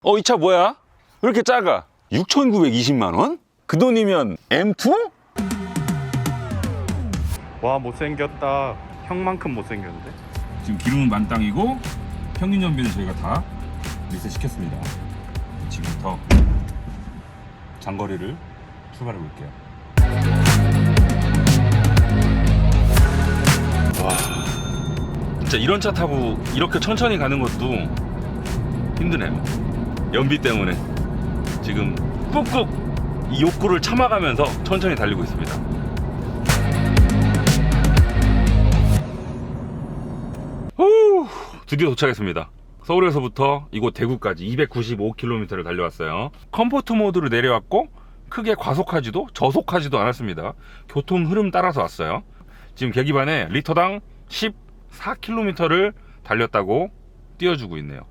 이 차 뭐야? 왜 이렇게 작아? 6,920만원? 그 돈이면 M2? 와, 못생겼다. 형만큼 못생겼는데? 지금 기름은 만땅이고 평균 연비는 저희가 다 리셋 시켰습니다. 지금부터 장거리를 출발해 볼게요. 와, 진짜 이런 차 타고 이렇게 천천히 가는 것도 힘드네요. 연비 때문에 지금 꾹꾹 이 욕구를 참아가면서 천천히 달리고 있습니다. 후, 드디어 도착했습니다. 서울에서부터 이곳 대구까지 295km를 달려왔어요. 컴포트 모드로 내려왔고 크게 과속하지도 저속하지도 않았습니다. 교통 흐름 따라서 왔어요. 지금 계기판에 리터당 14km를 달렸다고 띄워주고 있네요.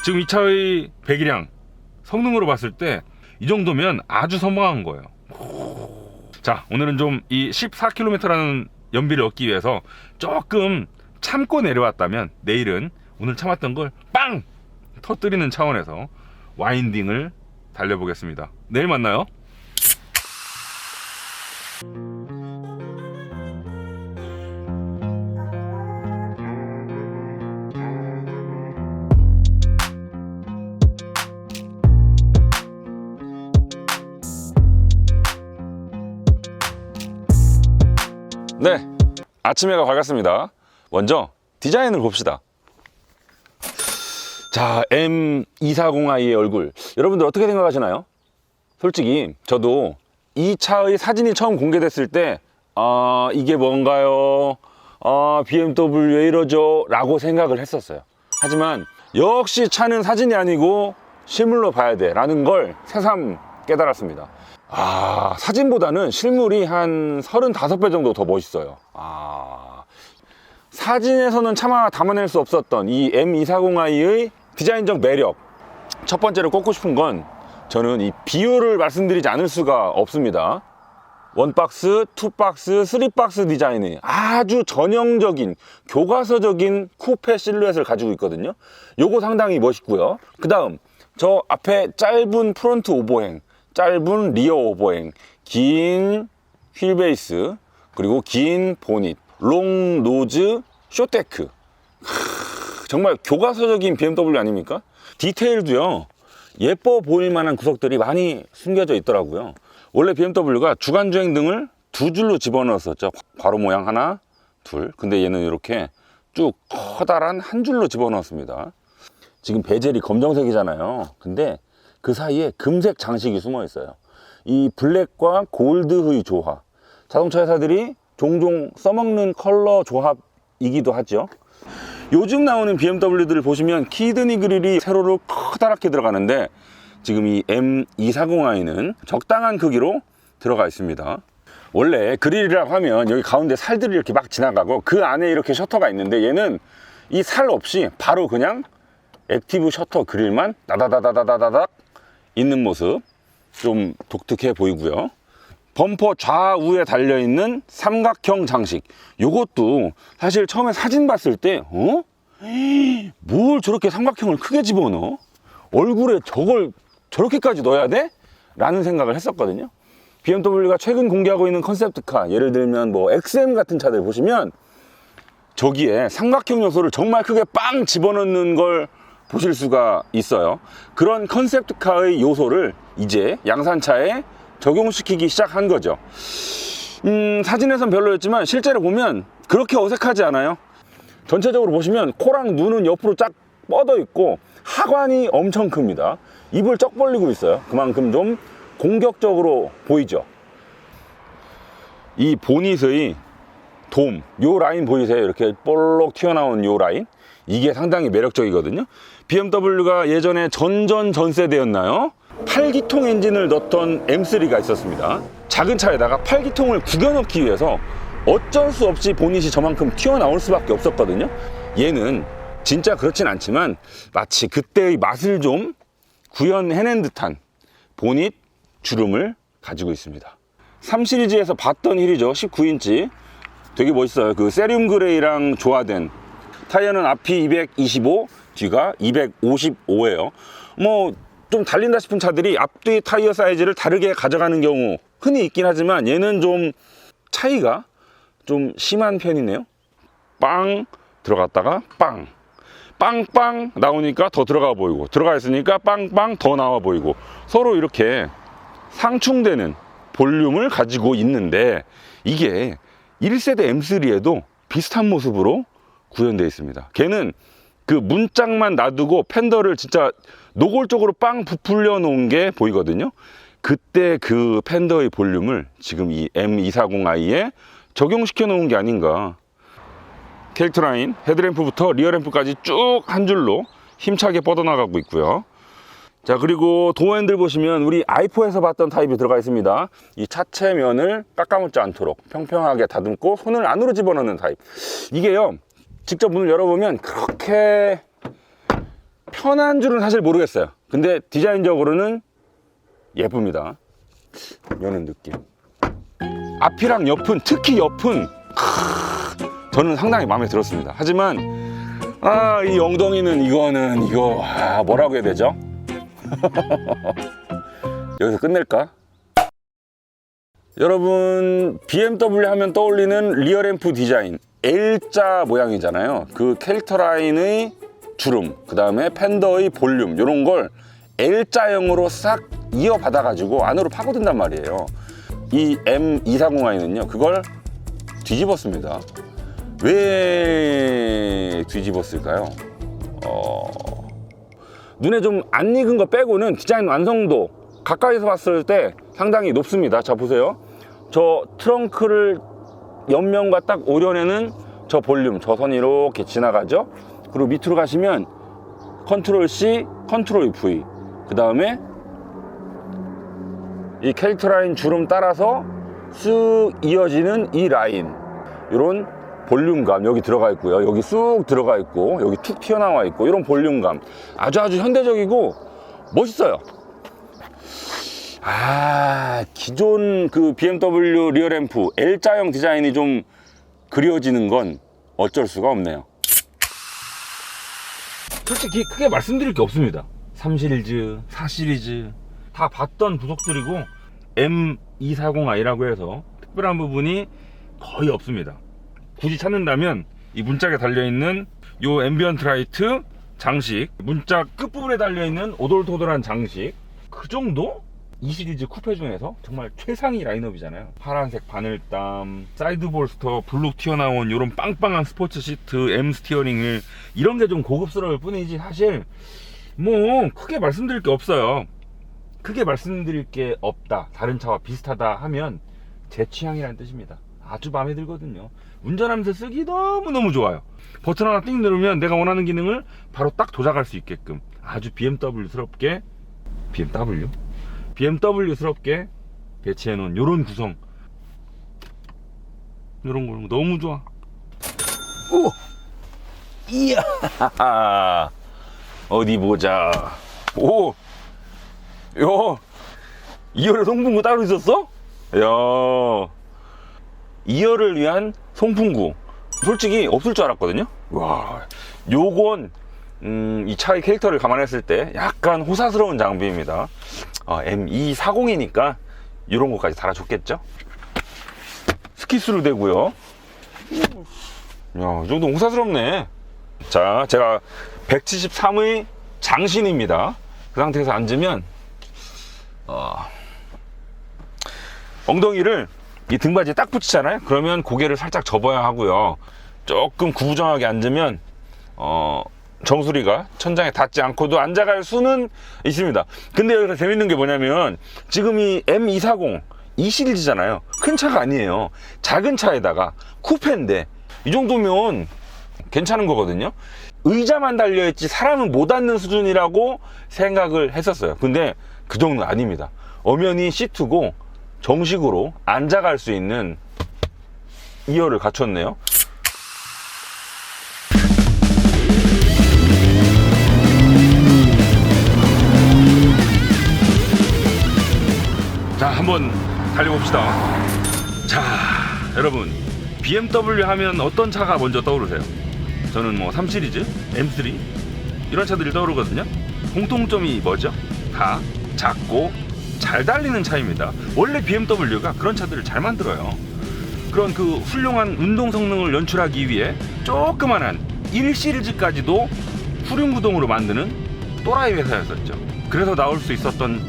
지금 이 차의 배기량 성능으로 봤을 때 이 정도면 아주 선방한 거예요. 자, 오늘은 좀 이 14km라는 연비를 얻기 위해서 조금 참고 내려왔다면 내일은 오늘 참았던 걸 빵! 터뜨리는 차원에서 와인딩을 달려보겠습니다. 내일 만나요. 네, 아침 해가 밝았습니다. 먼저 디자인을 봅시다. 자, M240i의 얼굴, 여러분들 어떻게 생각하시나요? 솔직히 저도 이 차의 사진이 처음 공개됐을 때 이게 뭔가요? BMW 왜 이러죠? 라고 생각을 했었어요. 하지만 역시 차는 사진이 아니고 실물로 봐야 돼 라는 걸 새삼 깨달았습니다. 사진보다는 실물이 한 35배 정도 더 멋있어요. 사진에서는 차마 담아낼 수 없었던 이 M240i의 디자인적 매력, 첫 번째로 꼽고 싶은 건 저는 이 비율을 말씀드리지 않을 수가 없습니다. 원박스, 투박스, 쓰리박스 디자인이 아주 전형적인 교과서적인 쿠페 실루엣을 가지고 있거든요. 요거 상당히 멋있고요. 그 다음 저 앞에 짧은 프론트 오버행, 짧은 리어 오버행, 긴 휠베이스, 그리고 긴 보닛, 롱 노즈, 쇼테크. 정말 교과서적인 BMW 아닙니까? 디테일도요, 예뻐 보일 만한 구석들이 많이 숨겨져 있더라고요. 원래 BMW가 주간주행 등을 두 줄로 집어넣었었죠. 괄호 모양 하나, 둘. 근데 얘는 이렇게 쭉 커다란 한 줄로 집어넣었습니다. 지금 베젤이 검정색이잖아요. 근데 그 사이에 금색 장식이 숨어 있어요. 이 블랙과 골드의 조합, 자동차 회사들이 종종 써먹는 컬러 조합이기도 하죠. 요즘 나오는 BMW들을 보시면 키드니 그릴이 세로로 커다랗게 들어가는데 지금 이 M240i는 적당한 크기로 들어가 있습니다. 원래 그릴이라고 하면 여기 가운데 살들이 이렇게 막 지나가고 그 안에 이렇게 셔터가 있는데 얘는 이 살 없이 바로 그냥 액티브 셔터 그릴만 다다다다다다닥 있는 모습, 좀 독특해 보이고요. 범퍼 좌우에 달려있는 삼각형 장식, 요것도 사실 처음에 사진 봤을 때 뭘 저렇게 삼각형을 크게 집어넣어? 얼굴에 저걸 저렇게까지 넣어야 돼? 라는 생각을 했었거든요. BMW가 최근 공개하고 있는 컨셉트카, 예를 들면 뭐 XM 같은 차들 보시면 저기에 삼각형 요소를 정말 크게 빵 집어넣는 걸 보실 수가 있어요. 그런 컨셉트카의 요소를 이제 양산차에 적용시키기 시작한 거죠. 사진에선 별로였지만 실제로 보면 그렇게 어색하지 않아요. 전체적으로 보시면 코랑 눈은 옆으로 쫙 뻗어 있고 하관이 엄청 큽니다. 입을 쩍 벌리고 있어요. 그만큼 좀 공격적으로 보이죠. 이 보닛의 돔, 요 라인 보이세요? 이렇게 볼록 튀어나온 요 라인, 이게 상당히 매력적이거든요. BMW가 예전에 전세대였나요? 8기통 엔진을 넣었던 M3가 있었습니다. 작은 차에다가 8기통을 구겨 넣기 위해서 어쩔 수 없이 보닛이 저만큼 튀어나올 수밖에 없었거든요. 얘는 진짜 그렇진 않지만 마치 그때의 맛을 좀 구현해낸 듯한 보닛 주름을 가지고 있습니다. 3 시리즈에서 봤던 휠이죠. 19인치 되게 멋있어요. 그 세륨 그레이랑 조화된 타이어는 앞이 225, 뒤가 255예요. 뭐 좀 달린다 싶은 차들이 앞뒤 타이어 사이즈를 다르게 가져가는 경우 흔히 있긴 하지만 얘는 좀 차이가 좀 심한 편이네요. 빵 들어갔다가 빵 빵빵 나오니까 더 들어가 보이고, 들어가 있으니까 빵빵 더 나와 보이고, 서로 이렇게 상충되는 볼륨을 가지고 있는데, 이게 1세대 M3에도 비슷한 모습으로 구현되어 있습니다. 걔는 그 문짝만 놔두고 팬더를 진짜 노골적으로 빵 부풀려 놓은 게 보이거든요. 그때 그 팬더의 볼륨을 지금 이 M240i에 적용시켜 놓은 게 아닌가. 캐릭터 라인, 헤드램프부터 리어램프까지 쭉 한 줄로 힘차게 뻗어나가고 있고요. 자, 그리고 도어 핸들 보시면 우리 i4에서 봤던 타입이 들어가 있습니다. 이 차체면을 깎아먹지 않도록 평평하게 다듬고 손을 안으로 집어넣는 타입. 이게요, 직접 문을 열어보면 그렇게 편한 줄은 사실 모르겠어요. 근데 디자인적으로는 예쁩니다. 여는 느낌. 앞이랑 옆은, 특히 옆은 저는 상당히 마음에 들었습니다. 하지만 이 엉덩이는 이거 뭐라고 해야 되죠? 여기서 끝낼까? 여러분, BMW 하면 떠올리는 리어램프 디자인 L자 모양이잖아요. 그 캐릭터 라인의 주름, 그 다음에 팬더의 볼륨, 이런 걸 L자형으로 싹 이어받아 가지고 안으로 파고든단 말이에요. 이 M240i는요 그걸 뒤집었습니다. 왜 뒤집었을까요? 눈에 좀 안 익은 거 빼고는 디자인 완성도 가까이서 봤을 때 상당히 높습니다. 자, 보세요. 저 트렁크를 옆면과 딱 오려내는 저 볼륨, 저 선이 이렇게 지나가죠. 그리고 밑으로 가시면 컨트롤 C, 컨트롤 V, 그 다음에 이 캐릭터 라인 주름 따라서 쑥 이어지는 이 라인, 이런 볼륨감 여기 들어가 있고요. 여기 쑥 들어가 있고, 여기 툭 튀어나와 있고, 이런 볼륨감 아주 현대적이고 멋있어요. 기존 그 BMW 리어램프 L자형 디자인이 좀 그리워지는 건 어쩔 수가 없네요. 솔직히 크게 말씀드릴 게 없습니다. 3시리즈, 4시리즈 다 봤던 부속들이고 M240i라고 해서 특별한 부분이 거의 없습니다. 굳이 찾는다면 이 문짝에 달려있는 요 앰비언트 라이트 장식, 문짝 끝부분에 달려있는 오돌토돌한 장식, 그 정도? 이 시리즈 쿠페 중에서 정말 최상위 라인업이잖아요. 파란색 바늘땀, 사이드 볼스터, 블록 튀어나온 이런 빵빵한 스포츠 시트, M 스티어링을, 이런 게 좀 고급스러울 뿐이지 사실 뭐 크게 말씀드릴 게 없어요. 크게 말씀드릴 게 없다, 다른 차와 비슷하다 하면 제 취향이라는 뜻입니다. 아주 마음에 들거든요. 운전하면서 쓰기 너무너무 좋아요. 버튼 하나 띵 누르면 내가 원하는 기능을 바로 딱 조작할 수 있게끔 아주 BMW스럽게 배치해 놓은 요런 구성, 요런 거 너무 좋아. 오! 이야! 어디 보자. 오! 요! 2열에 송풍구 따로 있었어? 야, 2열을 위한 송풍구 솔직히 없을 줄 알았거든요. 와, 요건 이 차의 캐릭터를 감안했을 때 약간 호사스러운 장비입니다. M240이니까 이런 것까지 달아줬겠죠. 스키스로 되고요. 야, 이 정도 호사스럽네. 자, 제가 173의 장신입니다. 그 상태에서 앉으면 엉덩이를 이 등받이에 딱 붙이잖아요. 그러면 고개를 살짝 접어야 하고요. 조금 구부정하게 앉으면 정수리가 천장에 닿지 않고도 앉아갈 수는 있습니다. 근데 여기서 재밌는 게 뭐냐면 지금 이 M240 이 시리즈잖아요. 큰 차가 아니에요. 작은 차에다가 쿠페인데 이 정도면 괜찮은 거거든요. 의자만 달려있지 사람은 못 앉는 수준이라고 생각을 했었어요. 근데 그 정도는 아닙니다. 엄연히 시트고 정식으로 앉아갈 수 있는 2열을 갖췄네요. 자, 한번 달려봅시다. 자, 여러분, BMW 하면 어떤 차가 먼저 떠오르세요? 저는 뭐 3시리즈, M3 이런 차들이 떠오르거든요. 공통점이 뭐죠? 다 작고 잘 달리는 차입니다. 원래 BMW가 그런 차들을 잘 만들어요. 그런 그 훌륭한 운동 성능을 연출하기 위해 조그만한 1 시리즈까지도 후륜구동으로 만드는 또라이 회사였었죠. 그래서 나올 수 있었던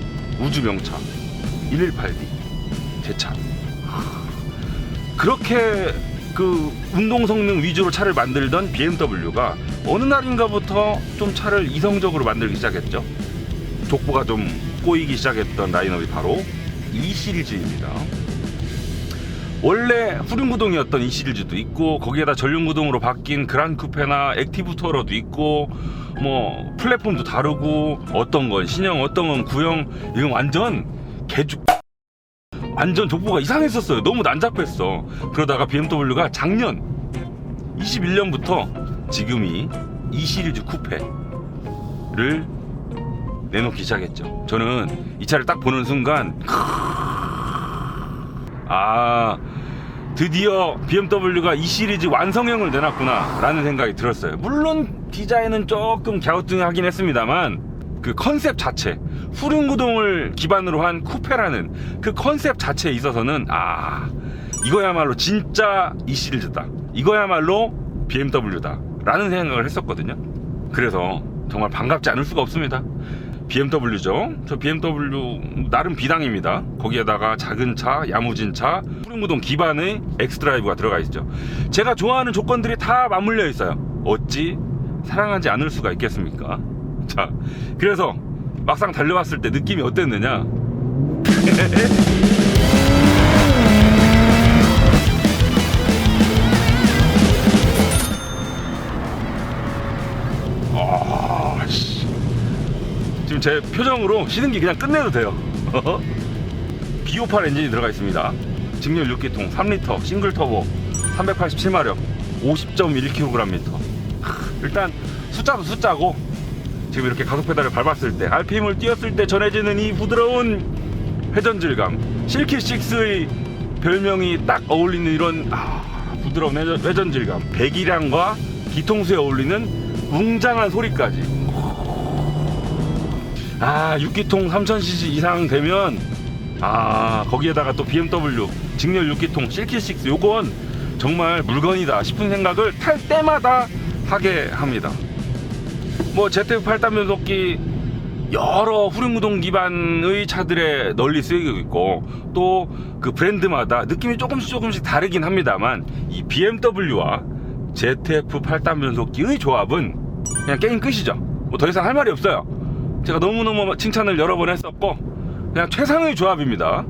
우주 명차 118D 제 차. 그렇게 그 운동 성능 위주로 차를 만들던 BMW가 어느 날인가부터 좀 차를 이성적으로 만들기 시작했죠. 족보가 좀 꼬이기 시작했던 라인업이 바로 E 시리즈입니다. 원래 후륜구동이었던 E 시리즈도 있고, 거기에다 전륜구동으로 바뀐 그란 쿠페나 액티브 투어러도 있고, 뭐 플랫폼도 다르고, 어떤 건 신형, 어떤 건 구형, 이건 완전 개죽, 완전 족보가 이상했었어요. 너무 난잡했어. 그러다가 BMW가 작년 21년부터 지금이 E 시리즈 쿠페를 내놓기 시작했죠. 저는 이 차를 딱 보는 순간 드디어 BMW가 E 시리즈 완성형을 내놨구나 라는 생각이 들었어요. 물론 디자인은 조금 갸우뚱하긴 했습니다만 그 컨셉 자체, 후륜구동을 기반으로 한 쿠페라는 그 컨셉 자체에 있어서는 이거야말로 진짜 E 시리즈다, 이거야말로 BMW다 라는 생각을 했었거든요. 그래서 정말 반갑지 않을 수가 없습니다. BMW죠. 저 BMW 나름 비당입니다. 거기에다가 작은 차, 야무진 차, 후륜구동 기반의 엑스드라이브가 들어가 있죠. 제가 좋아하는 조건들이 다 맞물려 있어요. 어찌 사랑하지 않을 수가 있겠습니까? 자, 그래서 막상 달려봤을 때 느낌이 어땠느냐? 지금 제 표정으로 시승기 그냥 끝내도 돼요. B58 엔진이 들어가 있습니다. 직렬 6기통 3리터 싱글 터보 387마력 50.1kgm. 일단 숫자도 숫자고, 지금 이렇게 가속 페달을 밟았을 때, RPM을 띄웠을 때 전해지는 이 부드러운 회전질감, 실키6의 별명이 딱 어울리는 이런 부드러운 회전질감, 배기량과 뒤통수에 어울리는 웅장한 소리까지. 6기통 3000cc 이상 되면 거기에다가 또 BMW 직렬 6기통 실키6, 요건 정말 물건이다 싶은 생각을 탈 때마다 하게 합니다. 뭐 ZF 8단 변속기 여러 후륜구동 기반의 차들에 널리 쓰이고 있고, 또 그 브랜드마다 느낌이 조금씩 다르긴 합니다만, 이 BMW와 ZF 8단 변속기의 조합은 그냥 게임 끝이죠. 뭐 더 이상 할 말이 없어요. 제가 너무너무 칭찬을 여러 번 했었고, 그냥 최상의 조합입니다.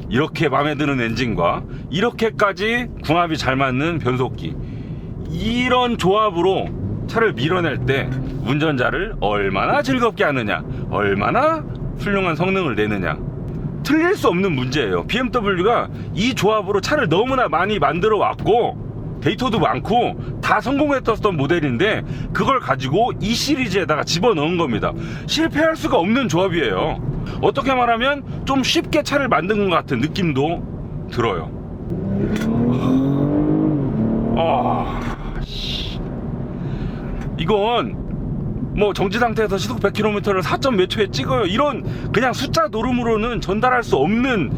이렇게 마음에 드는 엔진과 이렇게까지 궁합이 잘 맞는 변속기, 이런 조합으로 차를 밀어낼 때 운전자를 얼마나 즐겁게 하느냐, 얼마나 훌륭한 성능을 내느냐, 틀릴 수 없는 문제예요. BMW가 이 조합으로 차를 너무나 많이 만들어 왔고 데이터도 많고 다 성공했었던 모델인데, 그걸 가지고 E 시리즈에다가 집어넣은 겁니다. 실패할 수가 없는 조합이에요. 어떻게 말하면 좀 쉽게 차를 만든 것 같은 느낌도 들어요. 이건 뭐 정지 상태에서 시속 100km를 4점 몇 초에 찍어요, 이런 그냥 숫자 노름으로는 전달할 수 없는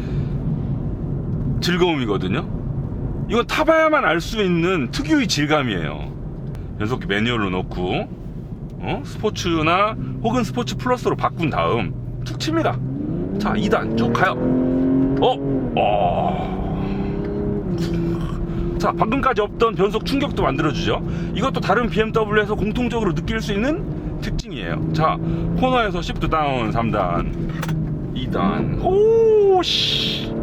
즐거움이거든요. 이건 타봐야만 알 수 있는 특유의 질감이에요. 변속기 매뉴얼로 넣고 스포츠나 혹은 스포츠 플러스로 바꾼 다음 툭 칩니다. 자, 2단 쭉 가요. 자, 방금까지 없던 변속 충격도 만들어주죠. 이것도 다른 BMW에서 공통적으로 느낄 수 있는 특징이에요. 자, 코너에서 시프트 다운 3단 2단 오씨,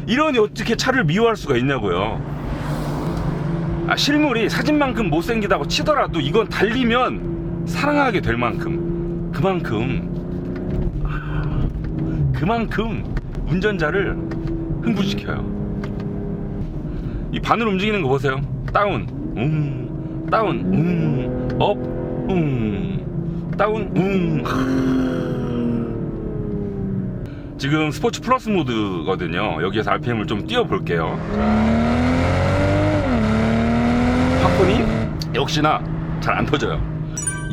이러니 어떻게 차를 미워할 수가 있냐고요. 실물이 사진만큼 못생기다고 치더라도 이건 달리면 사랑하게 될 만큼, 그만큼 운전자를 흥분시켜요. 이 바늘 움직이는 거 보세요. 다운, 다운, 업, 다운, 지금 스포츠 플러스 모드거든요. 여기에서 RPM을 좀 띄워볼게요. 팝콘이 역시나 잘 안 터져요.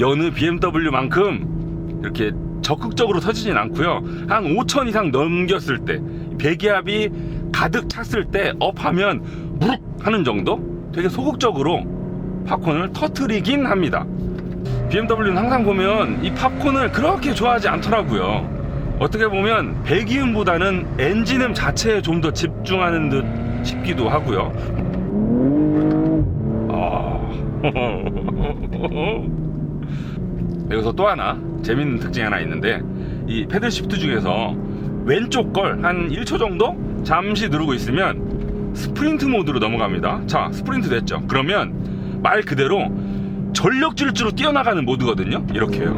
여느 BMW만큼 이렇게 적극적으로 터지진 않고요. 한 5천 이상 넘겼을 때, 배기압이 가득 찼을 때 업하면 무룩 하는 정도? 되게 소극적으로 팝콘을 터트리긴 합니다. BMW는 항상 보면 이 팝콘을 그렇게 좋아하지 않더라고요. 어떻게 보면 배기음보다는 엔진음 자체에 좀 더 집중하는 듯 싶기도 하고요. 여기서 또 하나 재밌는 특징이 하나 있는데, 이 패들 시프트 중에서 왼쪽 걸 한 1초 정도 잠시 누르고 있으면 스프린트 모드로 넘어갑니다. 자, 스프린트 됐죠? 그러면 말 그대로 전력 질주로 뛰어나가는 모드거든요. 이렇게요.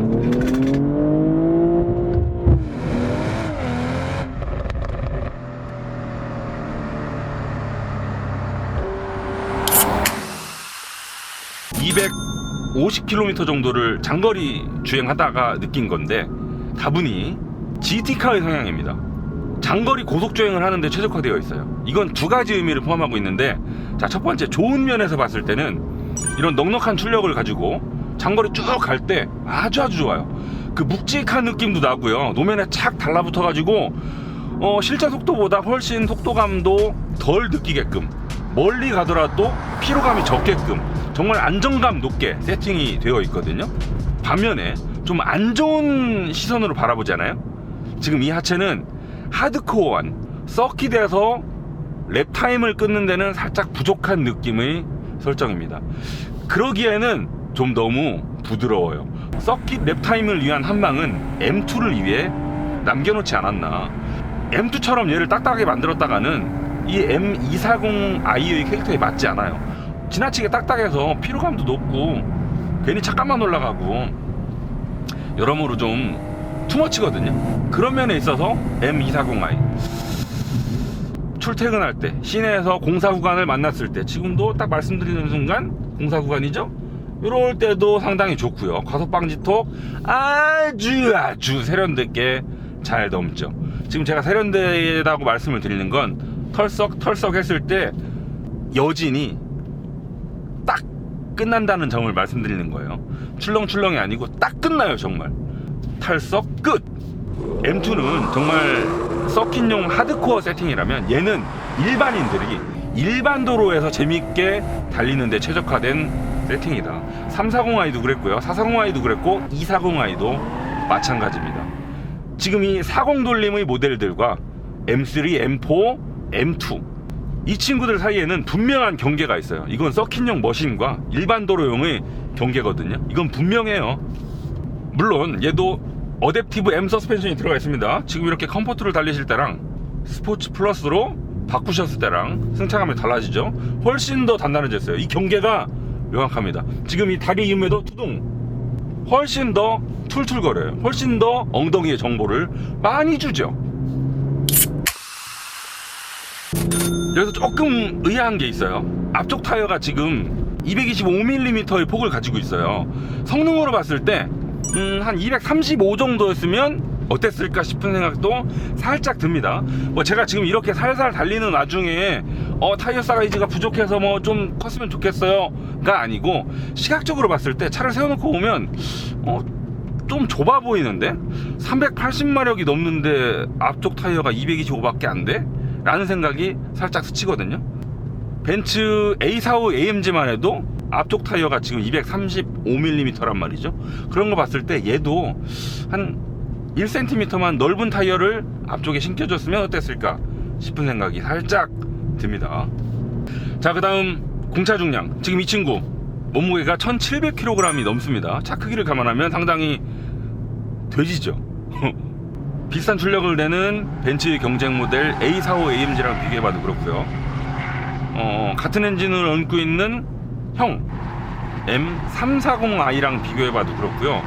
(250km) 정도를 장거리 주행하다가 느낀 건데, 다분히 GT카의 성향입니다. 장거리 고속주행을 하는데 최적화되어 있어요. 이건 두 가지 의미를 포함하고 있는데, 자, 첫 번째 좋은 면에서 봤을 때는 이런 넉넉한 출력을 가지고 장거리 쭉 갈 때 아주 좋아요. 그 묵직한 느낌도 나고요. 노면에 착 달라붙어 가지고 실제 속도보다 훨씬 속도감도 덜 느끼게끔, 멀리 가더라도 피로감이 적게끔 정말 안정감 높게 세팅이 되어 있거든요. 반면에 좀 안 좋은 시선으로 바라보잖아요. 지금 이 하체는 하드코어한 서킷에서 랩타임을 끊는 데는 살짝 부족한 느낌의 설정입니다. 그러기에는 좀 너무 부드러워요. 서킷 랩타임을 위한 한방은 M2를 위해 남겨놓지 않았나. M2처럼 얘를 딱딱하게 만들었다가는 이 M240i의 캐릭터에 맞지 않아요. 지나치게 딱딱해서 피로감도 높고 괜히 착감만 올라가고 여러모로 좀 투머치거든요. 그런 면에 있어서 M240i 출퇴근할 때, 시내에서 공사 구간을 만났을 때, 지금도 딱 말씀드리는 순간 공사 구간이죠? 이럴 때도 상당히 좋고요. 과속 방지턱 아주 세련되게 잘 넘죠. 지금 제가 세련되다고 말씀을 드리는 건 털썩 했을 때 여진이 딱 끝난다는 점을 말씀드리는 거예요. 출렁출렁이 아니고 딱 끝나요. 정말 탈석 끝. M2는 정말 서킷용 하드코어 세팅이라면, 얘는 일반인들이 일반 도로에서 재밌게 달리는데 최적화된 세팅이다. 340i도 그랬고요, 440i도 그랬고 240i도 마찬가지입니다. 지금 이 40 돌림의 모델들과 M3, M4, M2 이 친구들 사이에는 분명한 경계가 있어요. 이건 서킷용 머신과 일반 도로용의 경계거든요. 이건 분명해요. 물론 얘도 어댑티브 M 서스펜션이 들어가 있습니다. 지금 이렇게 컴포트를 달리실 때랑 스포츠 플러스로 바꾸셨을 때랑 승차감이 달라지죠. 훨씬 더 단단해졌어요. 이 경계가 명확합니다. 지금 이 다리 이음에도 투동 훨씬 더 툴툴거려요. 훨씬 더 엉덩이의 정보를 많이 주죠. 여기서 조금 의아한 게 있어요. 앞쪽 타이어가 지금 225mm의 폭을 가지고 있어요. 성능으로 봤을 때 한 235 정도였으면 어땠을까 싶은 생각도 살짝 듭니다. 뭐 제가 지금 이렇게 살살 달리는 와중에 타이어 사이즈가 부족해서 뭐 좀 컸으면 좋겠어요가 아니고, 시각적으로 봤을 때 차를 세워놓고 보면 좀 좁아 보이는데 380마력이 넘는데 앞쪽 타이어가 225밖에 안 돼? 라는 생각이 살짝 스치거든요. 벤츠 A45 AMG만 해도 앞쪽 타이어가 지금 235mm란 말이죠. 그런 거 봤을 때 얘도 한 1cm만 넓은 타이어를 앞쪽에 신겨줬으면 어땠을까 싶은 생각이 살짝 듭니다. 자, 그 다음 공차 중량. 지금 이 친구 몸무게가 1700kg이 넘습니다. 차 크기를 감안하면 상당히 돼지죠. 비슷한 출력을 내는 벤츠의 경쟁 모델 A45 AMG랑 비교해봐도 그렇고요. 같은 엔진을 얹고 있는 형 M340i랑 비교해봐도 그렇고요.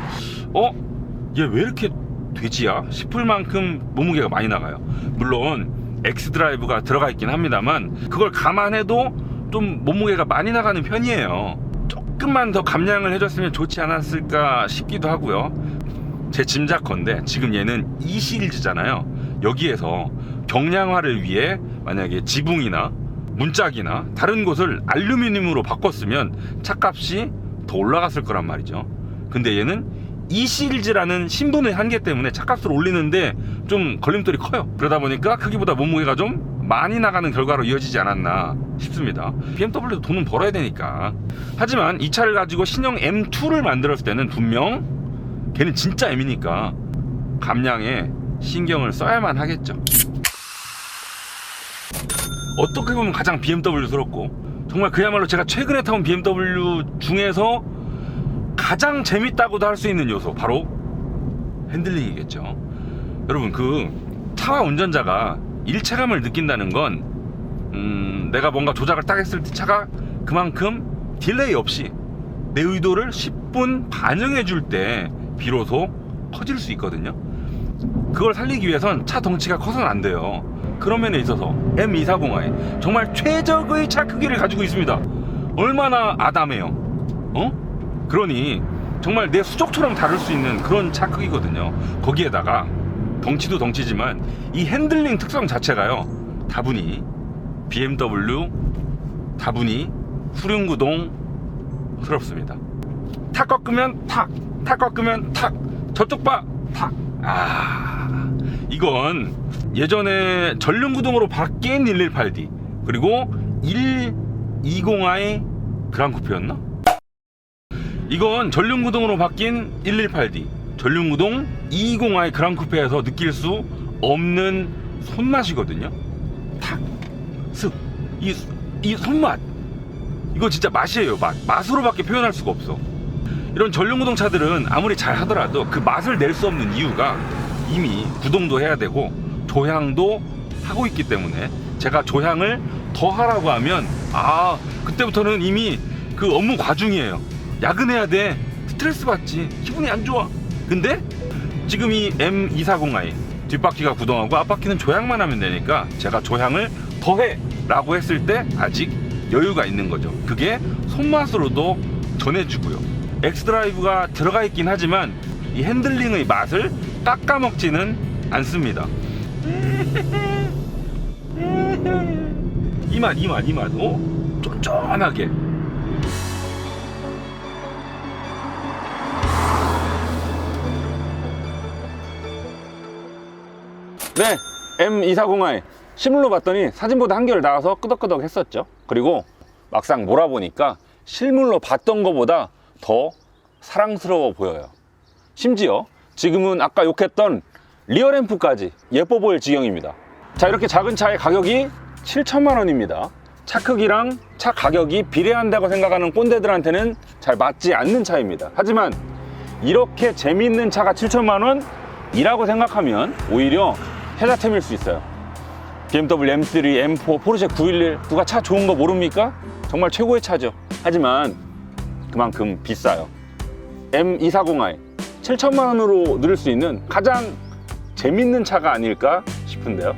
얘 왜 이렇게 돼지야 싶을 만큼 몸무게가 많이 나가요. 물론 X드라이브가 들어가 있긴 합니다만, 그걸 감안해도 좀 몸무게가 많이 나가는 편이에요. 조금만 더 감량을 해줬으면 좋지 않았을까 싶기도 하고요. 제 짐작컨대 지금 얘는 E 시리즈잖아요. 여기에서 경량화를 위해 만약에 지붕이나 문짝이나 다른 곳을 알루미늄으로 바꿨으면 차값이 더 올라갔을 거란 말이죠. 근데 얘는 E시리즈라는 신분의 한계 때문에 차값을 올리는데 좀 걸림돌이 커요. 그러다 보니까 크기보다 몸무게가 좀 많이 나가는 결과로 이어지지 않았나 싶습니다. BMW도 돈은 벌어야 되니까. 하지만 이 차를 가지고 신형 M2를 만들었을 때는 분명 걔는 진짜 M이니까 감량에 신경을 써야만 하겠죠. 어떻게 보면 가장 BMW스럽고 정말 그야말로 제가 최근에 타본 BMW 중에서 가장 재밌다고도 할 수 있는 요소, 바로 핸들링이겠죠. 여러분, 그 차와 운전자가 일체감을 느낀다는 건 내가 뭔가 조작을 딱 했을 때 차가 그만큼 딜레이 없이 내 의도를 10분 반영해 줄 때 비로소 커질 수 있거든요. 그걸 살리기 위해선 차 덩치가 커서는 안 돼요. 그런 면에 있어서 M240i 정말 최적의 차 크기를 가지고 있습니다. 얼마나 아담해요. 그러니 정말 내 수족처럼 다룰 수 있는 그런 차 크기거든요. 거기에다가 덩치도 덩치지만 이 핸들링 특성 자체가요, 다분히 BMW, 다분히 후륜구동스럽습니다. 탁 꺾으면 탁, 탁 꺾으면 탁, 저쪽 봐, 탁. 이건 예전에 전륜구동으로 바뀐 118D 그리고 120i 그랑쿠페였나? 이건 전륜구동으로 바뀐 118D, 전륜구동 220i 그랑쿠페에서 느낄 수 없는 손맛이거든요. 탁, 슥, 이 손맛, 이거 진짜 맛이에요. 맛으로밖에 표현할 수가 없어. 이런 전륜구동 차들은 아무리 잘 하더라도 그 맛을 낼 수 없는 이유가 이미 구동도 해야 되고 조향도 하고 있기 때문에, 제가 조향을 더 하라고 하면 그때부터는 이미 그 업무 과중이에요. 야근해야 돼, 스트레스 받지, 기분이 안 좋아. 근데 지금 이 M240i 뒷바퀴가 구동하고 앞바퀴는 조향만 하면 되니까 제가 조향을 더해 라고 했을 때 아직 여유가 있는 거죠. 그게 손맛으로도 전해주고요. 엑스드라이브가 들어가 있긴 하지만 이 핸들링의 맛을 깎아먹지는 않습니다. 이 맛, 쫀쫀하게. 네, M240i 실물로 봤더니 사진보다 한결 나아서 끄덕끄덕 했었죠. 그리고 막상 몰아보니까 실물로 봤던 것보다 더 사랑스러워 보여요. 심지어 지금은 아까 욕했던 리어램프까지 예뻐 보일 지경입니다. 자, 이렇게 작은 차의 가격이 7천만 원입니다. 차 크기랑 차 가격이 비례한다고 생각하는 꼰대들한테는 잘 맞지 않는 차입니다. 하지만 이렇게 재미있는 차가 7천만 원이라고 생각하면 오히려 혜자템일 수 있어요. BMW M3, M4, 포르쉐 911 누가 차 좋은 거 모릅니까? 정말 최고의 차죠. 하지만 그만큼 비싸요. M240i 7천만 원으로 누릴 수 있는 가장 재밌는 차가 아닐까 싶은데요.